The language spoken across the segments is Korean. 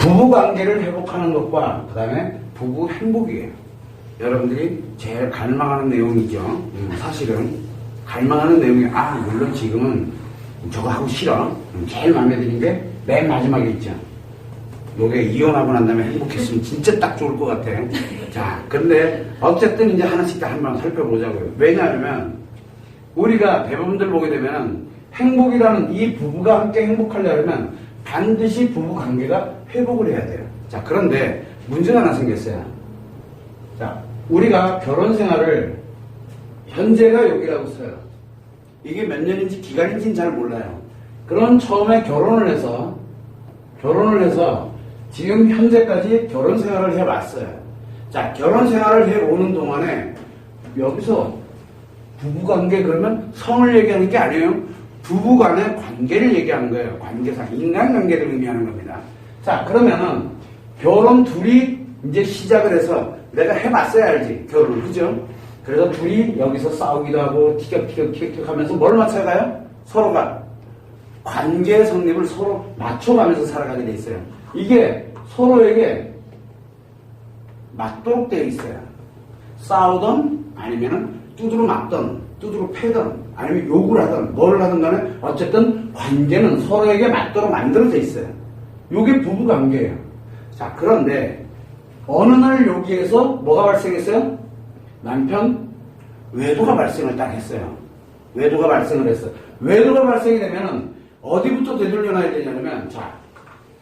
부부 관계를 회복하는 것과 그 다음에 부부 행복이에요. 여러분들이 제일 갈망하는 내용이죠. 사실은 갈망하는 내용이 물론 지금은 저거 하고 싫어. 제일 마음에 드는 게 맨 마지막에 있죠. 요게 이혼하고 난 다음에 행복했으면 진짜 딱 좋을 것 같아요. 자, 근데 어쨌든 이제 하나씩 다 한번 살펴보자고요. 왜냐하면 우리가 대부분들 보게 되면 행복이라는 이 부부가 함께 행복하려면 반드시 부부 관계가 회복을 해야 돼요. 자, 그런데 문제가 하나 생겼어요. 자, 우리가 결혼 생활을 현재가 여기라고 써요. 이게 몇 년인지 기간인지는 잘 몰라요. 그런 처음에 결혼을 해서 지금 현재까지 결혼 생활을 해왔어요. 자, 결혼 생활을 해오는 동안에 여기서 부부관계 그러면 성을 얘기하는 게 아니에요. 부부간의 관계를 얘기하는 거예요. 관계상 인간관계를 의미하는 겁니다. 자, 그러면은 결혼 둘이 이제 시작을 해서 내가 해봤어야 알지 결혼을, 그죠? 그래서 둘이 여기서 싸우기도 하고 티격태격 하면서 뭘 맞춰가요? 서로가 관계 성립을 서로 맞춰가면서 살아가게 돼 있어요. 이게 서로에게 맞도록 되어 있어요. 싸우던 아니면은 두드러 맞던 두드러 패던 아니면 욕을 하던 뭘 하든 간에 어쨌든 관계는 서로에게 맞도록 만들어져 있어요. 이게 부부관계예요. 자, 그런데 어느 날 여기에서 뭐가 발생했어요? 남편 외도가 발생을 딱 했어요. 외도가 발생을 했어요. 외도가 발생이 되면은 어디부터 되돌려놔야 되냐면, 자,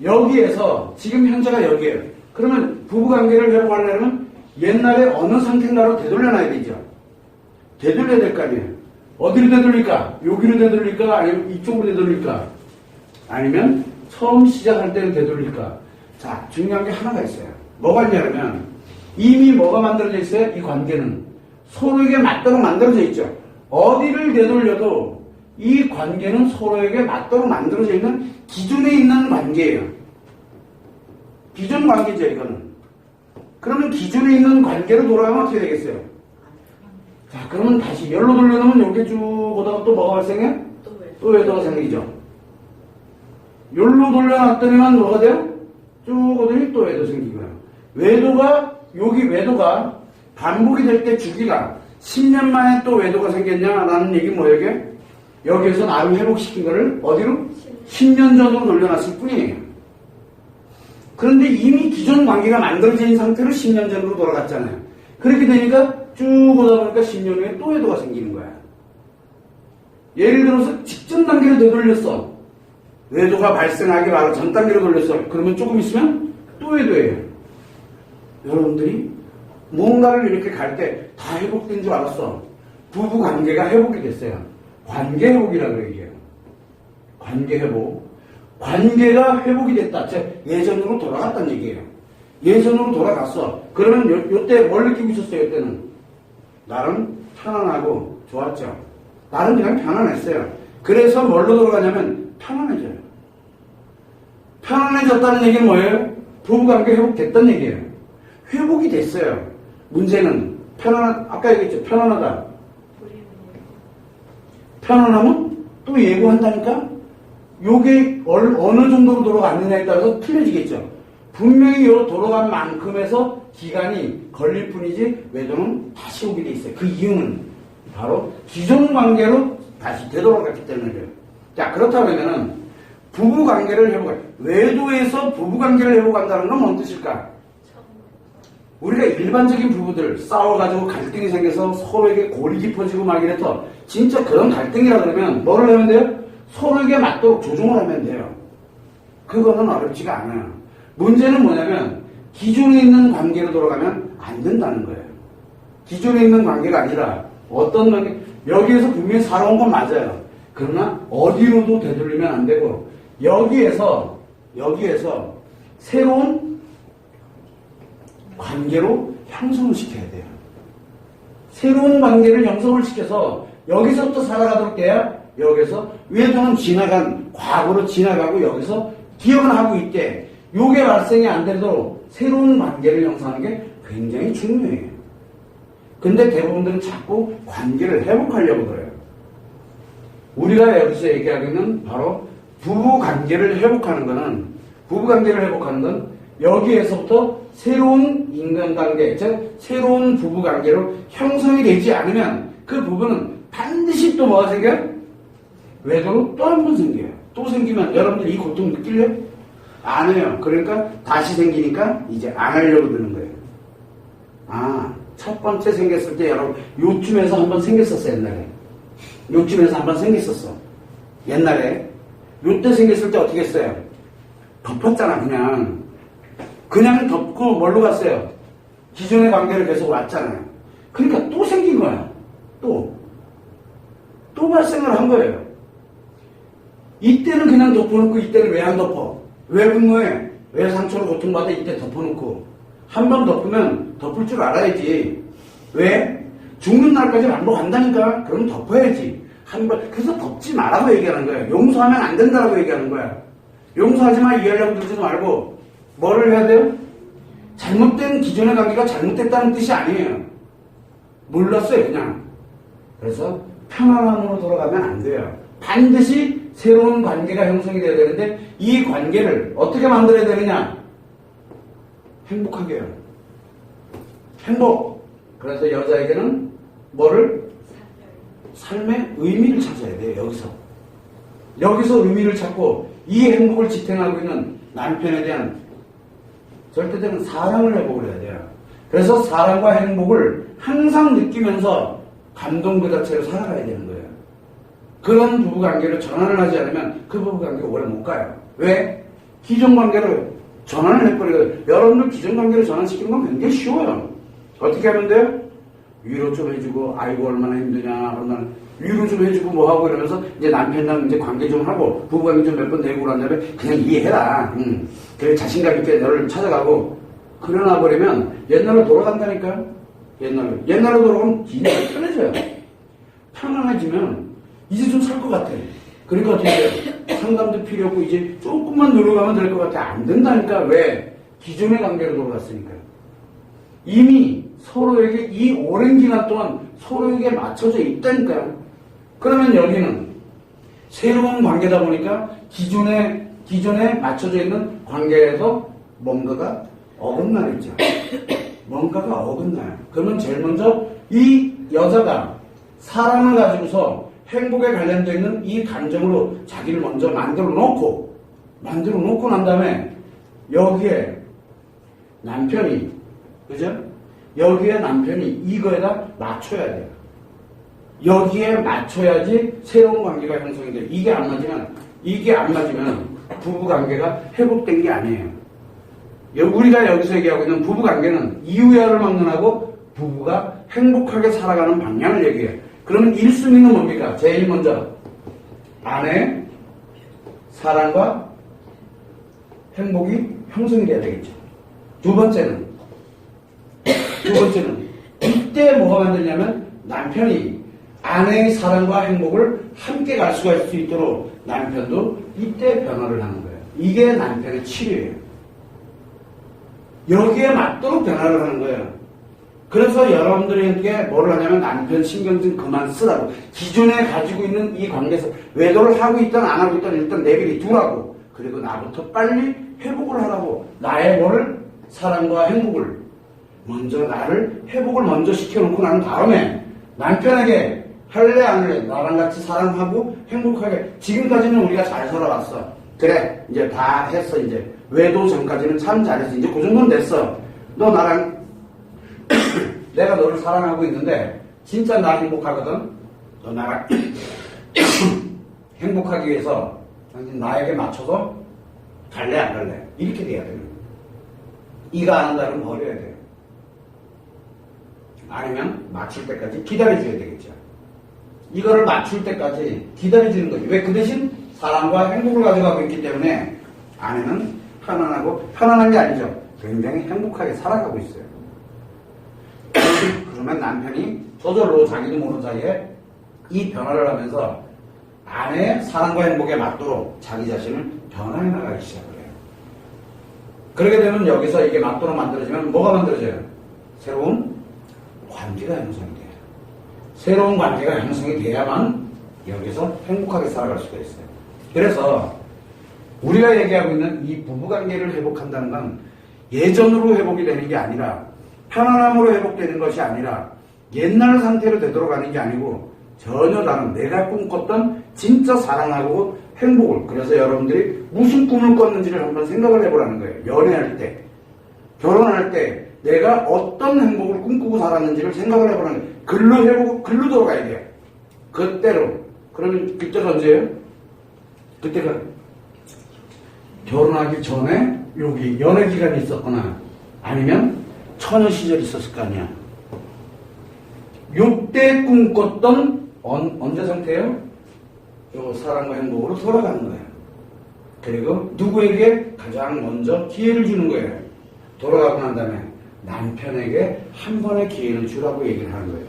여기에서 지금 현재가 여기에요. 그러면 부부관계를 회복하려면 옛날에 어느 상태인가로 되돌려놔야 되죠. 되돌려야 될 거 아니에요. 어디로 되돌릴까? 여기로 되돌릴까? 아니면 이쪽으로 되돌릴까? 아니면 처음 시작할 때로 되돌릴까? 자, 중요한 게 하나가 있어요. 뭐가 있냐면 이미 뭐가 만들어져 있어요? 이 관계는 서로에게 맞도록 만들어져 있죠. 어디를 되돌려도 이 관계는 서로에게 맞도록 만들어져 있는 기존에 있는 관계예요. 기존 관계죠, 이거는. 그러면 기존에 있는 관계로 돌아가면 어떻게 되겠어요? 자, 그러면 다시 열로 돌려놓으면 여기 쭉 오다가 또 뭐가 발생해? 또 외도가 생기죠. 열로 돌려놨더니만 뭐가 돼요? 쭉 오더니 또 외도 생기고요. 외도가, 여기 외도가 반복이 될 때 주기가 10년 만에 또 외도가 생겼냐라는 얘기 뭐예요, 이게? 여기에서 나를 회복시킨 거를 어디로? 10년 전으로 돌려놨을 뿐이에요. 그런데 이미 기존 관계가 만들어진 상태로 10년 전으로 돌아갔잖아요. 그렇게 되니까 쭉 오다 보니까 10년 후에 또 외도가 생기는 거야. 예를 들어서 직전 단계로 되돌렸어. 외도가 발생하기 바로 전 단계로 돌렸어. 그러면 조금 있으면 또 외도예요. 여러분들이 뭔가를 이렇게 갈 때 다 회복된 줄 알았어. 부부 관계가 회복이 됐어요. 관계 회복이라고 얘기해요. 관계 회복. 관계가 회복이 됐다. 즉 예전으로 돌아갔다는 얘기예요. 예전으로 돌아갔어. 그러면 요때 뭘 느끼고 있었어요? 요때는 나름 편안하고 좋았죠. 나름 그냥 편안했어요. 그래서 뭘로 돌아가냐면 편안해져요. 편안해졌다는 얘기는 뭐예요? 부부관계 회복됐다는 얘기예요. 회복이 됐어요. 문제는 아까 얘기했죠. 편안하다. 편안하면 또 예고한다니까? 요게 어느 정도로 돌아갔느냐에 따라서 틀려지겠죠. 분명히 요 돌아간 만큼에서 기간이 걸릴 뿐이지 외도는 다시 오게 돼 있어요. 그 이유는 바로 기존 관계로 다시 되돌아갔기 때문이에요. 자, 그렇다면은 부부관계를 회복해. 외도에서 부부관계를 회복한다는 건 뭔 뜻일까? 우리가 일반적인 부부들 싸워가지고 갈등이 생겨서 서로에게 골이 깊어지고 막 이래서 진짜 그런 갈등이라 그러면 뭐를 하면 돼요? 서로에게 맞도록 조정을 하면 돼요. 그거는 어렵지가 않아요. 문제는 뭐냐면 기존에 있는 관계로 돌아가면 안 된다는 거예요. 기존에 있는 관계가 아니라 어떤 관계, 여기에서 분명히 살아온 건 맞아요. 그러나 어디로도 되돌리면 안 되고 여기에서 새로운 관계로 형성을 시켜야 돼요. 새로운 관계를 형성을 시켜서 여기서부터 살아가도록 돼야 여기서 외도는 과거로 지나가고 여기서 기억은 하고 있대. 요게 발생이 안 되도록 새로운 관계를 형성하는 게 굉장히 중요해요. 근데 대부분들은 자꾸 관계를 회복하려고 그래요. 우리가 여기서 얘기하고 있는 바로 부부 관계를 회복하는 거는 부부관계를 회복하는 건 여기에서부터 새로운 인간관계, 즉 새로운 부부관계로 형성이 되지 않으면 그 부부는 반드시 또 뭐가 생겨요? 외도로 또 한 번 생겨요. 또 생기면 여러분들 이 고통 느낄래요? 안 해요. 그러니까 다시 생기니까 이제 안 하려고 드는 거예요. 아, 첫 번째 생겼을 때 여러분 요쯤에서 한번 생겼었어. 옛날에 요쯤에서 한번 생겼었어. 옛날에 요때 생겼을 때 어떻게 했어요? 덮었잖아. 그냥 덮고 뭘로 갔어요? 기존의 관계를 계속 왔잖아요. 그러니까 또 생긴 거야. 또 발생을 한 거예요. 이때는 그냥 덮어놓고 이때는 왜 안 덮어? 왜 분노해? 왜 상처로 고통받아? 이때 덮어놓고 한 번 덮으면 덮을 줄 알아야지. 왜? 죽는 날까지 반복한다니까. 그럼 덮어야지. 한 번. 그래서 덮지 말라고 얘기하는 거야. 용서하면 안 된다고 얘기하는 거야. 용서하지 마, 이해하려고 들지 말고 뭐를 해야 돼요? 잘못된 기존의 관계가 잘못됐다는 뜻이 아니에요. 몰랐어요, 그냥. 그래서 편안함으로 돌아가면 안 돼요. 반드시 새로운 관계가 형성이 돼야 되는데 이 관계를 어떻게 만들어야 되느냐? 행복하게 해요. 행복. 그래서 여자에게는 뭐를? 삶의 의미를 찾아야 돼요. 여기서 의미를 찾고 이 행복을 지탱하고 있는 남편에 대한 절대적인 사랑을 회복을 해야 돼요. 그래서 사랑과 행복을 항상 느끼면서 감동 그 자체로 살아가야 되는 거예요. 그런 부부관계를 전환을 하지 않으면 그 부부관계가 오래 못 가요. 왜? 기존 관계를 전환을 해버리거든요. 여러분들 기존 관계를 전환시키는 건 굉장히 쉬워요. 어떻게 하면 돼요? 위로 좀 해주고, 아이고 얼마나 힘드냐, 그러면 위로 좀 해주고 뭐하고 이러면서 이제 남편이랑 이제 관계 좀 하고 부부관계 좀 몇 번 내고 그런 다음에 그냥 이해해라. 그래 자신감 있게 너를 찾아가고 그러나 버리면 옛날로 돌아간다니까요. 옛날로 돌아가면 진짜 편해져요. 편안해지면 이제 좀 살 것 같아. 그러니까 어떻게 해요? 상담도 필요 없고 이제 조금만 누르가면 될 것 같아. 안 된다니까. 왜? 기존의 관계로 돌아갔으니까요. 이미 서로에게 이 오랜 기간 동안 서로에게 맞춰져 있다니까요. 그러면 여기는 새로운 관계다 보니까 기존에 맞춰져 있는 관계에서 뭔가가 어긋나겠죠. 뭔가가 어긋나요. 그러면 제일 먼저 이 여자가 사랑을 가지고서 행복에 관련되어 있는 이 감정으로 자기를 먼저 만들어 놓고 난 다음에 여기에 남편이, 그죠? 여기에 남편이 이거에다 맞춰야 돼요. 여기에 맞춰야지 새로운 관계가 형성이 돼요. 이게 안 맞으면 부부관계가 회복된 게 아니에요. 우리가 여기서 얘기하고 있는 부부관계는 이유야를 막론하고 부부가 행복하게 살아가는 방향을 얘기해요. 그러면 1순위는 뭡니까? 제일 먼저 아내 사랑과 행복이 형성이 돼야 되겠죠. 두 번째는 이때 뭐가 만드냐면 남편이 아내의 사랑과 행복을 함께 갈 수가 있을 수 있도록 남편도 이때 변화를 하는 거예요. 이게 남편의 치료예요. 여기에 맞도록 변화를 하는 거예요. 그래서 여러분들에게 뭘 하냐면 남편 신경 좀 그만 쓰라고. 기존에 가지고 있는 이 관계에서 외도를 하고 있든 안 하고 있든 일단 내비리 두라고. 그리고 나부터 빨리 회복을 하라고. 나의 뭐를? 사랑과 행복을. 나를 회복을 먼저 시켜놓고 난 다음에 남편에게 할래 안 할래 나랑 같이 사랑하고 행복하게. 지금까지는 우리가 잘 살아왔어. 그래 이제 다 했어. 이제 외도 전까지는 참 잘했어. 이제 그 정도는 됐어. 너 나랑 내가 너를 사랑하고 있는데 진짜 나 행복하거든. 너 나랑 행복하기 위해서 나에게 맞춰서 갈래 안 갈래 이렇게 돼야 돼요. 이거 안 한다면 버려야 돼요. 아니면 맞출 때까지 기다려줘야 되겠죠. 이거를 맞출 때까지 기다려주는 거죠. 왜? 그 대신 사랑과 행복을 가져가고 있기 때문에 아내는 편안한 게 아니죠. 굉장히 행복하게 살아가고 있어요. 그러면 남편이 저절로 자기도 모르는 사이에 이 변화를 하면서 아내의 사랑과 행복에 맞도록 자기 자신을 변화해 나가기 시작을 해요. 그렇게 되면 여기서 이게 맞도록 만들어지면 뭐가 만들어져요? 새로운 관계가 형성이 돼요. 새로운 관계가 형성이 돼야만 여기서 행복하게 살아갈 수가 있어요. 그래서 우리가 얘기하고 있는 이 부부관계를 회복한다는 건 예전으로 회복이 되는 게 아니라 편안함으로 회복되는 것이 아니라 옛날 상태로 되돌아가는 게 아니고 전혀 다른 내가 꿈꿨던 진짜 사랑하고 행복을, 그래서 여러분들이 무슨 꿈을 꿨는지를 한번 생각을 해보라는 거예요. 연애할 때, 결혼할 때 내가 어떤 행복을 꿈꾸고 살았는지를 생각을 해보라는 거예요. 글로 해보고 글로 돌아가야 돼요. 그때로. 그러면 그때가 언제예요? 그때가 결혼하기 전에 여기 연애 기간이 있었거나 아니면 처녀 시절이 있었을 거 아니야. 요때 꿈꿨던 언제 상태예요? 요 사랑과 행복으로 돌아가는 거예요. 그리고 누구에게 가장 먼저 기회를 주는 거예요. 돌아가고 난 다음에 남편에게 한 번의 기회를 주라고 얘기를 하는 거예요.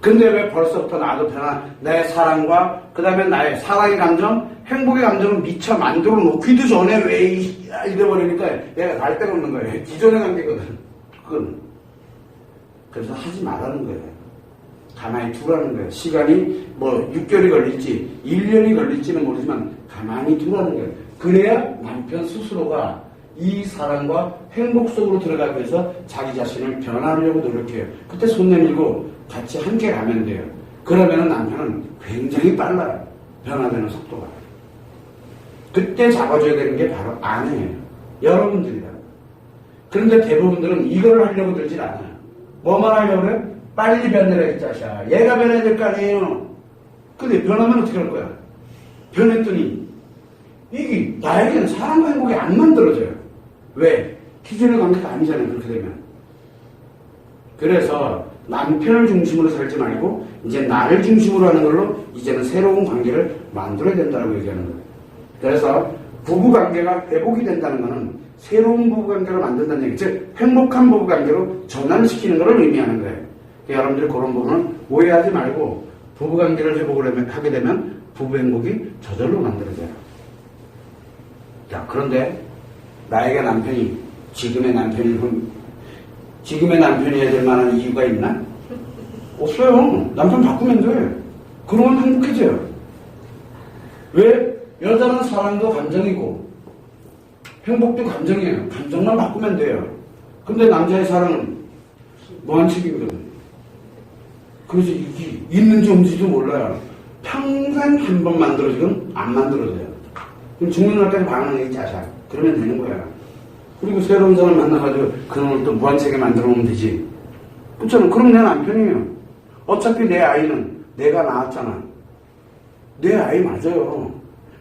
근데 왜 벌써부터 나도 내 사랑과 그 다음에 나의 사랑의 감정, 행복의 감정을 미처 만들어 놓기도 전에 왜 이래버리니까 얘가 갈 데가 없는 거예요. 기존의 관계거든. 그건. 그래서 하지 말라는 거예요. 가만히 두라는 거예요. 시간이 뭐 6개월이 걸릴지 1년이 걸릴지는 모르지만 가만히 두라는 거예요. 그래야 남편 스스로가 이 사랑과 행복 속으로 들어가기 위해서 자기 자신을 변화하려고 노력해요. 그때 손 내밀고 같이 함께 가면 돼요. 그러면 남편은 굉장히 빨라요. 변화되는 속도가. 그때 잡아줘야 되는 게 바로 아내예요. 여러분들이다. 그런데 대부분들은 이걸 하려고 들질 않아요. 뭐만 하려고 그래? 빨리 변해라 이 자식아. 얘가 변해야 될 거 아니에요. 근데 변하면 어떻게 할 거야? 변했더니 이게 나에게는 사랑과 행복이 안 만들어져요. 왜? 기존의 관계가 아니잖아요. 그렇게 되면. 그래서 남편을 중심으로 살지 말고 이제 나를 중심으로 하는 걸로 이제는 새로운 관계를 만들어야 된다고 얘기하는 거예요. 그래서 부부관계가 회복이 된다는 것은 새로운 부부관계를 만든다는 얘기, 즉 행복한 부부관계로 전환시키는 것을 의미하는 거예요. 여러분들이 그런 부분은 오해하지 말고 부부관계를 회복을 하게 되면 부부 행복이 저절로 만들어져요. 자, 그런데 나에게 남편이 지금의 남편이어야 될 만한 이유가 있나? 없어요. 남편 바꾸면 돼. 그러면 행복해져요. 왜? 여자는 사랑도 감정이고 행복도 감정이에요. 감정만 바꾸면 돼요. 근데 남자의 사랑은 무한측이거든. 그래서 이게 있는지 없는지도 몰라요. 평생 한 번 만들어지건 안 만들어져요. 그럼 죽는 날까지 반응이 자자. 그러면 되는 거야. 그리고 새로운 사람 만나가지고 그놈을 또 무한책에 만들어 놓으면 되지. 그렇잖아. 그럼 내 남편이에요. 어차피 내 아이는 내가 낳았잖아. 내 아이 맞아요.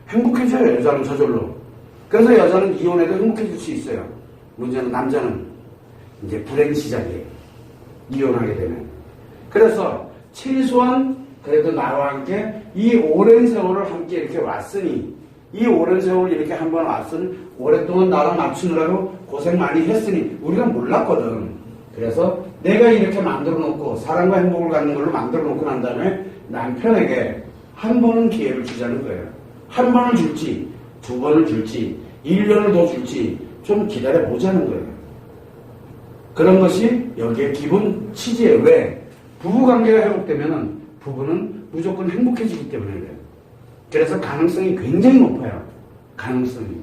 행복해져요. 여자는 저절로. 그래서 여자는 이혼해도 행복해질 수 있어요. 문제는 남자는 이제 불행 시작이에요. 이혼하게 되면. 그래서 최소한 그래도 나와 함께 이 오랜 세월을 함께 이렇게 왔으니, 이 오랜 세월을 이렇게 한번 왔으니 오랫동안 나랑 맞추느라고 고생 많이 했으니 우리가 몰랐거든. 그래서 내가 이렇게 만들어 놓고 사랑과 행복을 갖는 걸로 만들어 놓고 난 다음에 남편에게 한 번은 기회를 주자는 거예요. 한 번을 줄지, 두 번을 줄지, 1년을 더 줄지 좀 기다려 보자는 거예요. 그런 것이 여기에 기본 취지예요. 왜? 부부관계가 회복되면은 부부는 무조건 행복해지기 때문에 그래요. 그래서 가능성이 굉장히 높아요. 가능성이.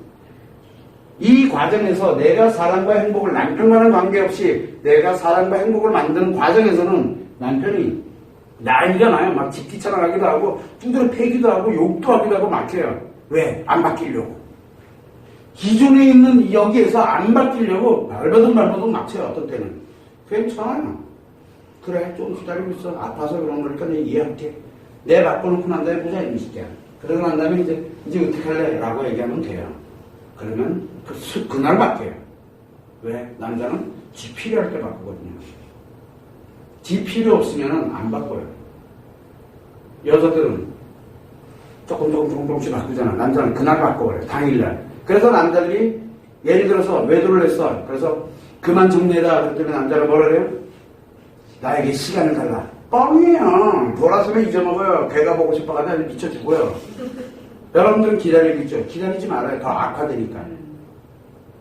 이 과정에서 내가 사랑과 행복을, 남편과는 관계없이 내가 사랑과 행복을 만드는 과정에서는 남편이 난리가 나요. 막 집기차나가기도 하고 두드려 패기도 하고 욕도 하기도 하고 막혀요. 왜? 안 바뀌려고. 기존에 있는 여기에서 안 바뀌려고 말버둥 막혀요. 어떤 때는. 괜찮아요. 그래, 좀 기다리고 있어. 아파서 그런 거니까 내가 이해할게. 내 바꿔놓고 난 다음에 보자, 이 새끼야. 그러고 난 다음에 이제 어떻게 할래? 라고 얘기하면 돼요. 그러면 그날 바뀌어요. 왜? 남자는 지 필요할 때 바꾸거든요. 지 필요 없으면 안 바꿔요. 여자들은 조금씩 바꾸잖아. 남자는 그날 바꿔버려요. 당일날. 그래서 남자들이 예를 들어서 외도를 했어. 그래서 그만 정리해라. 그랬더니 남자가 뭐라 그래요? 나에게 시간을 달라. 뻥이에요. 돌아서면 잊어먹어요. 걔가 보고 싶어가지고 미쳐 죽어요. 여러분들은 기다리고 있죠. 기다리지 말아요. 더 악화되니까.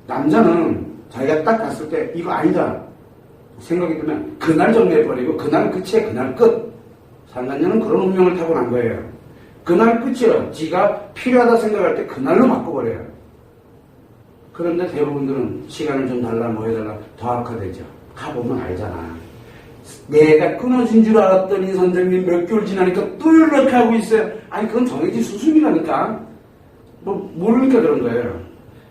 남자는 자기가 딱 갔을 때 이거 아니다 생각이 들면 그날 정리해버리고 그날 끝이에요. 그날 끝. 상간녀는 그런 운명을 타고 난 거예요. 그날 끝이에요. 지가 필요하다 생각할 때 그날로 바꿔버려요. 그런데 대부분들은 시간을 좀 달라 뭐 해달라 더 악화되죠. 가보면 알잖아. 내가 끊어진 줄 알았더니 선생님 몇 개월 지나니까 또 연락하고 있어요. 아니 그건 정해진 수순이라니까. 뭐 모르니까 그런 거예요.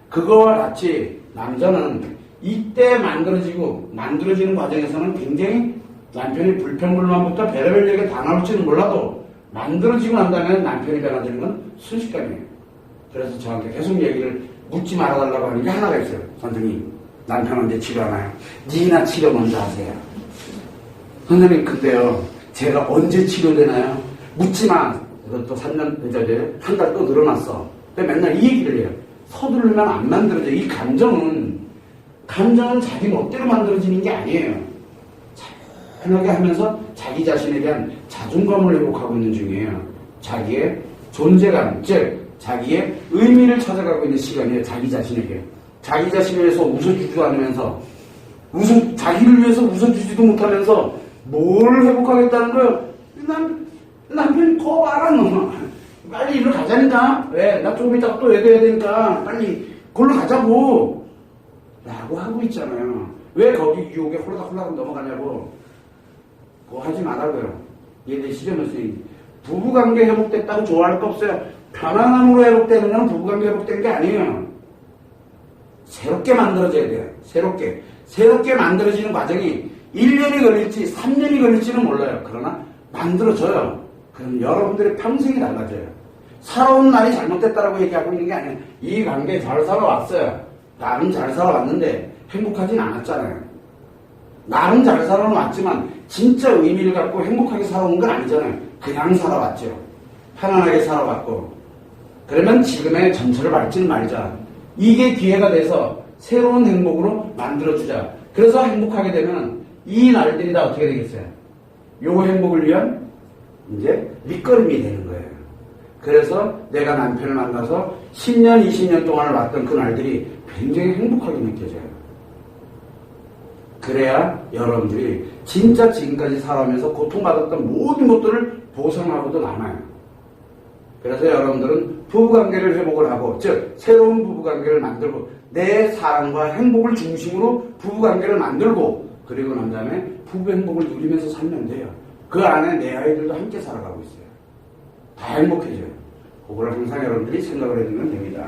그거와 같이 남자는 이때 만들어지는 과정에서는 굉장히 남편이 불평불만부터 별의별 얘기가 다 나올지는 몰라도 만들어지고 난 다음에 남편이 변화되는 건 순식간이에요. 그래서 저한테 계속 얘기를 묻지 말아달라고 하는 게 하나가 있어요. 선생님, 남편 언제 치료하나요? 니나 치료 먼저 하세요. 선생님, 근데요, 제가 언제 치료되나요? 묻지 마. 또 3년, 이제 한 달 또 늘어났어. 근데 맨날 이 얘기를 해요. 서두르면 안 만들어져. 이 감정은 자기 멋대로 만들어지는 게 아니에요. 편하게 하면서 자기 자신에 대한 자존감을 회복하고 있는 중이에요. 자기의 존재감, 즉 자기의 의미를 찾아가고 있는 시간이에요. 자기 자신에게. 자기 자신을 위해서 웃어주지도 않으면서 자기를 위해서 웃어주지도 못하면서 뭘 회복하겠다는 거예요? 남편이 더 알아 너. 빨리 일로 가자니까. 왜? 나 조금 이따 또 애도 해야 되니까 빨리 걸로 가자고 라고 하고 있잖아요. 왜 거기 유혹에 홀라닥 넘어가냐고. 그거 하지 말라고요. 이해되시죠? 선생님? 부부관계 회복됐다고 좋아할 거 없어요. 편안함으로 회복되는 건 부부관계 회복된 게 아니에요. 새롭게 만들어져야 돼요. 새롭게 만들어지는 과정이 1년이 걸릴지 3년이 걸릴지는 몰라요. 그러나 만들어져요. 그럼 여러분들의 평생이 달라져요. 살아온 날이 잘못됐다라고 얘기하고 있는 게 아니에요. 이 관계 잘 살아왔어요. 나름 잘 살아왔는데 행복하진 않았잖아요. 나름 잘 살아왔지만 진짜 의미를 갖고 행복하게 살아온 건 아니잖아요. 그냥 살아왔죠. 편안하게 살아왔고. 그러면 지금의 전철을 밟지는 말자. 이게 기회가 돼서 새로운 행복으로 만들어주자. 그래서 행복하게 되면 이 날들이 다 어떻게 되겠어요? 요 행복을 위한 이제 밑거름이 되는 거예요. 그래서 내가 남편을 만나서 10년, 20년 동안을 왔던 그 날들이 굉장히 행복하게 느껴져요. 그래야 여러분들이 진짜 지금까지 살아오면서 고통받았던 모든 것들을 보상하고도 남아요. 그래서 여러분들은 부부관계를 회복을 하고, 즉 새로운 부부관계를 만들고 내 사랑과 행복을 중심으로 부부관계를 만들고, 그리고 난 다음에 부부 행복을 누리면서 살면 돼요. 그 안에 내 아이들도 함께 살아가고 있어요. 다 행복해져요. 그걸 항상 여러분들이 생각을 해두면 됩니다.